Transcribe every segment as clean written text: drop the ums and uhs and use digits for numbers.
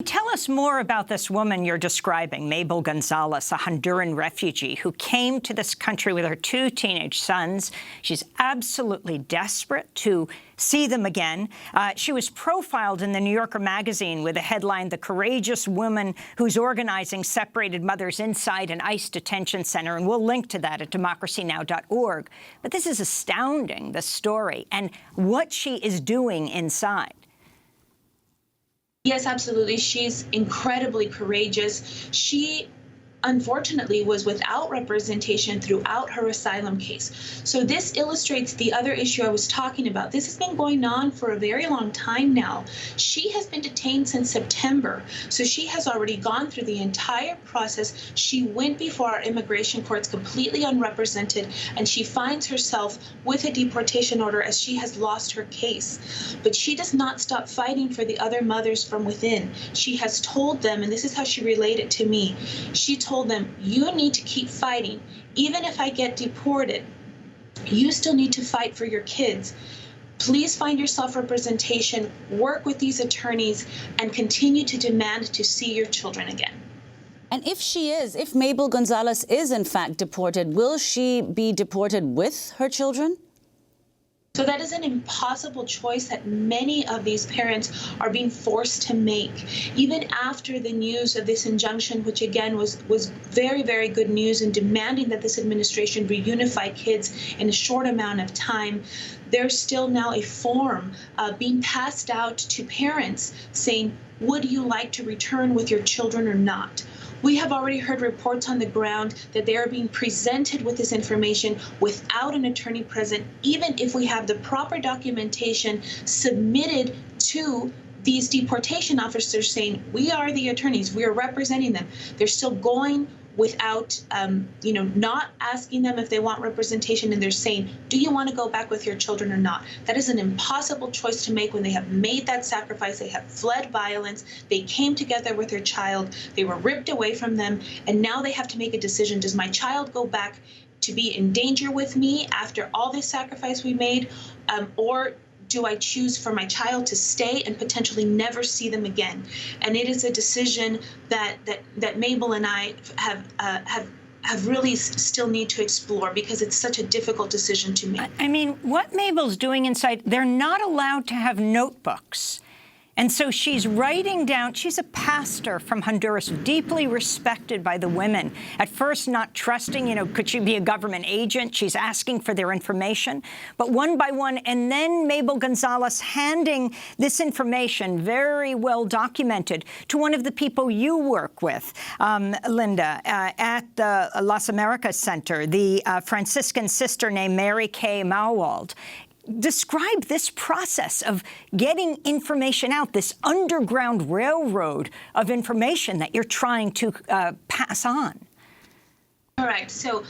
Tell us more about this woman you're describing, Mabel Gonzalez, a Honduran refugee who came to this country with her 2 teenage sons. She's absolutely desperate to see them again. She was profiled in the New Yorker magazine with a headline, "The Courageous Woman Who's Organizing Separated Mothers Inside an ICE Detention Center." And we'll link to that at democracynow.org. But this is astounding, the story, and what she is doing inside. Yes, absolutely. She's incredibly courageous. She, unfortunately, was without representation throughout her asylum case. So this illustrates the other issue I was talking about. This has been going on for a very long time now. She has been detained since September. So she has already gone through the entire process. She went before our immigration courts completely unrepresented, and she finds herself with a deportation order as she has lost her case. But she does not stop fighting for the other mothers from within. She has told them, and this is how she relayed it to me, she told them, you need to keep fighting. Even if I get deported, you still need to fight for your kids. Please find yourself representation, work with these attorneys, and continue to demand to see your children again. And if Mabel Gonzalez is in fact deported, will she be deported with her children? So that is an impossible choice that many of these parents are being forced to make. Even after the news of this injunction, which again was very, very good news in demanding that this administration reunify kids in a short amount of time, there's still now a form being passed out to parents saying, would you like to return with your children or not? We have already heard reports on the ground that they are being presented with this information without an attorney present, even if we have the proper documentation submitted to these deportation officers saying, we are the attorneys, we are representing them. They're still going without, not asking them if they want representation, and they're saying, do you want to go back with your children or not? That is an impossible choice to make when they have made that sacrifice. They have fled violence. They came together with their child. They were ripped away from them, and now they have to make a decision. Does my child go back to be in danger with me after all this sacrifice we made, or do I choose for my child to stay and potentially never see them again? And it is a decision that Mabel and I have really still need to explore, because it's such a difficult decision to make. I mean, what Mabel's doing inside, they're not allowed to have notebooks. And so she's writing down, she's a pastor from Honduras, deeply respected by the women. At first, not trusting, could she be a government agent? She's asking for their information. But one by one, and then Mabel Gonzalez handing this information, very well documented, to one of the people you work with, Linda, at the Las Americas Center, the Franciscan sister named Mary Kay Mauwald. Describe this process of getting information out, this underground railroad of information that you're trying to pass on. All right. So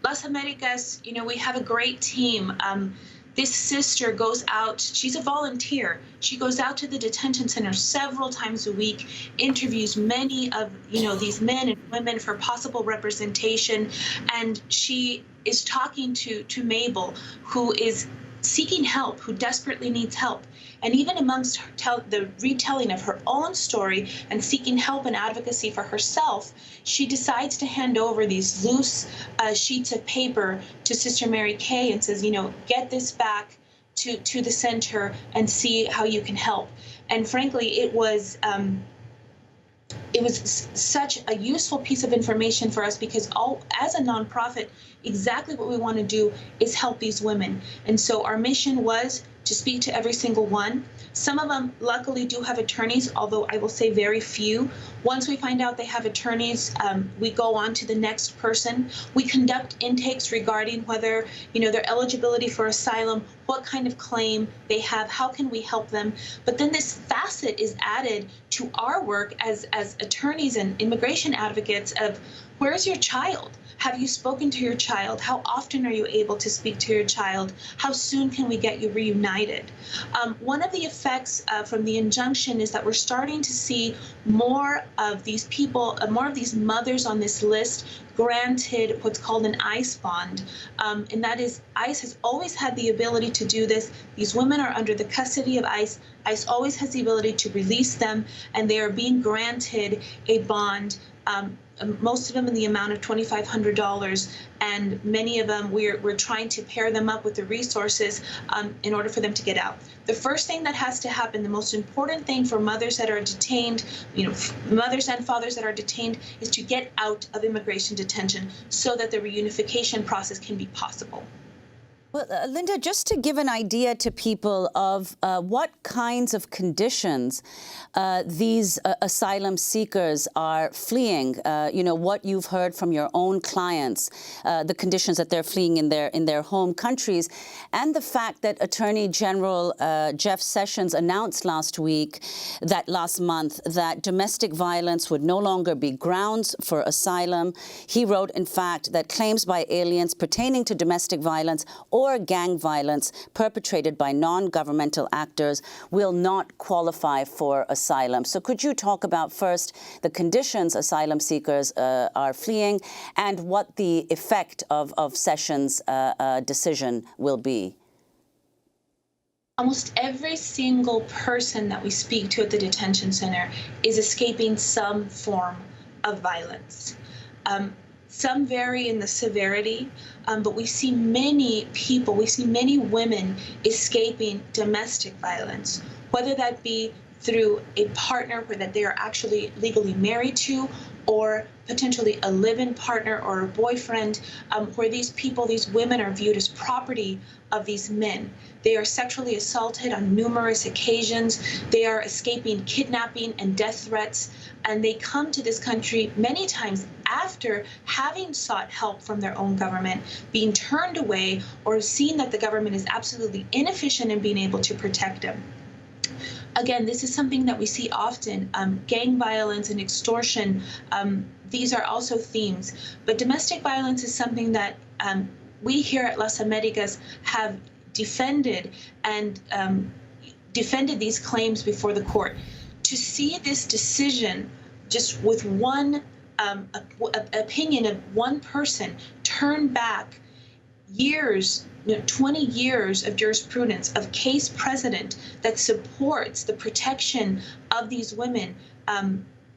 Las Americas, we have a great team. This sister goes out. She's a volunteer. She goes out to the detention center several times a week, interviews many of, these men and women for possible representation. And she is talking to Mabel, who is seeking help, who desperately needs help. And even amongst the retelling of her own story and seeking help and advocacy for herself, she decides to hand over these loose sheets of paper to Sister Mary Kay and says, get this back to the center and see how you can help. And frankly, it was such a useful piece of information for us, because as a nonprofit, exactly what we want to do is help these women. And so our mission was to speak to every single one. Some of them luckily do have attorneys, although I will say very few. Once we find out they have attorneys, we go on to the next person. We conduct intakes regarding whether, their eligibility for asylum, what kind of claim they have, how can we help them. But then this facet is added to our work as attorneys and immigration advocates of, Where's your child? Have you spoken to your child? How often are you able to speak to your child? How soon can we get you reunited? One of the effects from the injunction is that we're starting to see more of these people, more of these mothers on this list granted what's called an ICE bond. And that is, ICE has always had the ability to do this. These women are under the custody of ICE. ICE always has the ability to release them, and they are being granted a bond, most of them in the amount of $2,500, and many of them we're trying to pair them up with the resources in order for them to get out. The first thing that has to happen, the most important thing for mothers that are detained, mothers and fathers that are detained, is to get out of immigration detention so that the reunification process can be possible. Well, Linda, just to give an idea to people of what kinds of conditions these asylum seekers are fleeing, what you've heard from your own clients, the conditions that they're fleeing in their home countries, and the fact that Attorney General Jeff Sessions announced last month, that domestic violence would no longer be grounds for asylum. He wrote, in fact, that claims by aliens pertaining to domestic violence or gang violence perpetrated by non-governmental actors will not qualify for asylum. So could you talk about first the conditions asylum seekers are fleeing and what the effect of Sessions' decision will be? Almost every single person that we speak to at the detention center is escaping some form of violence. Some vary in the severity, but we see many women escaping domestic violence, whether that be through a partner that they are actually legally married to, or potentially a live-in partner or a boyfriend, where these women are viewed as property of these men. They are sexually assaulted on numerous occasions. They are escaping kidnapping and death threats, and they come to this country many times after having sought help from their own government, being turned away, or seeing that the government is absolutely inefficient in being able to protect them. Again, this is something that we see often. Gang violence and extortion, these are also themes. But domestic violence is something that we here at Las Americas have defended and defended these claims before the court. To see this decision just with one opinion of one person turn back years, 20 years of jurisprudence, of case precedent that supports the protection of these women,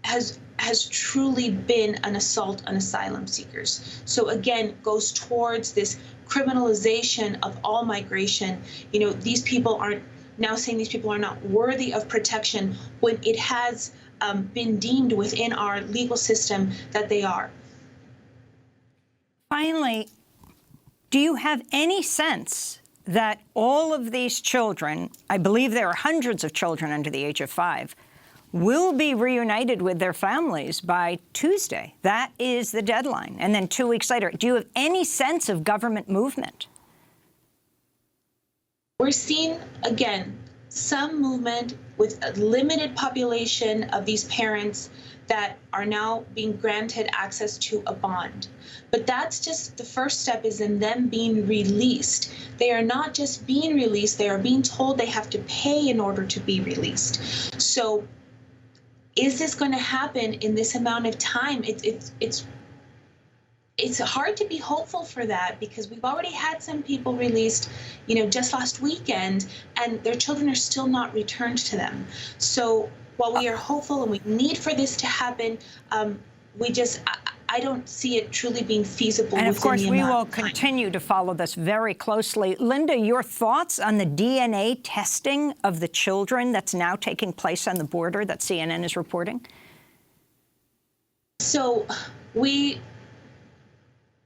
has truly been an assault on asylum seekers. So again, goes towards this criminalization of all migration. These people aren't now saying these people are not worthy of protection when it has been deemed within our legal system that they are. Finally, do you have any sense that all of these children, I believe there are hundreds of children under the age of 5, will be reunited with their families by Tuesday? That is the deadline. And then 2 weeks later, do you have any sense of government movement? We're seeing, again, some movement with a limited population of these parents that are now being granted access to a bond. But that's just the first step, is in them being released. They are not just being released, they are being told they have to pay in order to be released. So is this going to happen in this amount of time? It's hard to be hopeful for that, because we've already had some people released, just last weekend, and their children are still not returned to them. So while we are hopeful and we need for this to happen, I don't see it truly being feasible. And of course, we will continue to follow this very closely. Linda, your thoughts on the DNA testing of the children that's now taking place on the border that CNN is reporting? So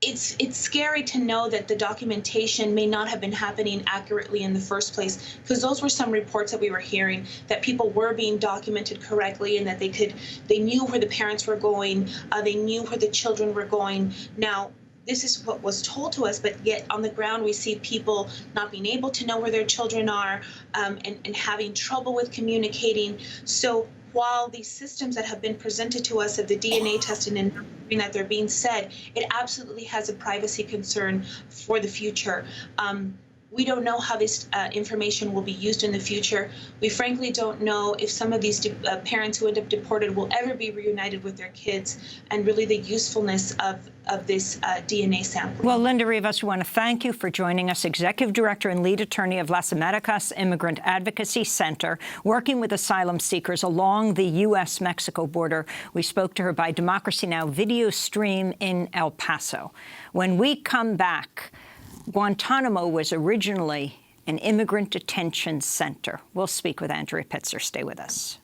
it's scary to know that the documentation may not have been happening accurately in the first place, because those were some reports that we were hearing, that people were being documented correctly and that they knew where the parents were going, they knew where the children were going. Now, this is what was told to us, but yet on the ground we see people not being able to know where their children are, and having trouble with communicating. So while these systems that have been presented to us of the DNA testing and that they're being said, it absolutely has a privacy concern for the future. We don't know how this information will be used in the future. We frankly don't know if some of these parents who end up deported will ever be reunited with their kids, and really the usefulness of this DNA sample. Well, Linda Rivas, we want to thank you for joining us, Executive Director and Lead Attorney of Las Americas Immigrant Advocacy Center, working with asylum seekers along the U.S.-Mexico border. We spoke to her by Democracy Now! Video stream in El Paso. When we come back, Guantanamo was originally an immigrant detention center. We'll speak with Andrea Pitzer. Stay with us.